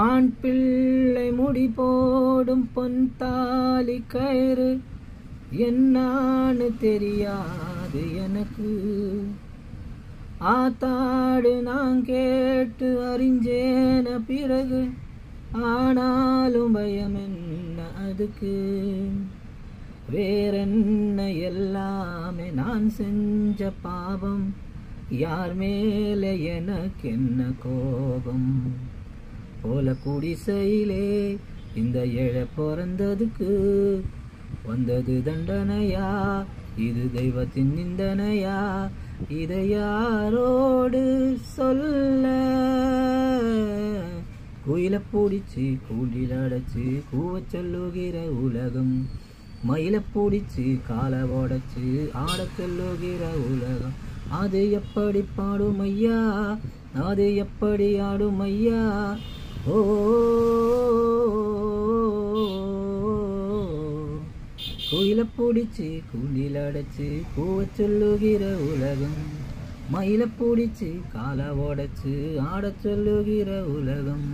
ஆண் பிள்ளை முடி போடும் பொன் தாலி கயிறு என்னான்னு தெரியாது எனக்கு. ஆத்தாடு நான் கேட்டு அறிஞ்சேன பிறகு, ஆனாலும் பயம் என்ன அதுக்கு. வேறென்ன எல்லாமே நான் செஞ்ச பாவம், யார் மேல எனக்கு என்ன கோபம். போல குடிசையிலே இந்த ஏழை பிறந்ததுக்கு வந்தது தண்டனையா, இது தெய்வத்தின் நிந்தனையா, இதை யாரோடு சொல்ல. குயில பூடிச்சு கூண்டில் அடைச்சு கூவ சொல்லுகிற உலகம், மயில பூடிச்சு காலை உடைச்சு ஆட சொல்லுகிற உலகம். அது எப்படி பாடும் ஐயா, அது எப்படி ஆடும் ஐயா. ஓ குயில பூடிச்சு கூண்டில் அடைச்சு கூவ சொல்லுகிற உலகம், மயில பூடிச்சு காலை உடைச்சு ஆட சொல்லுகிற உலகம்.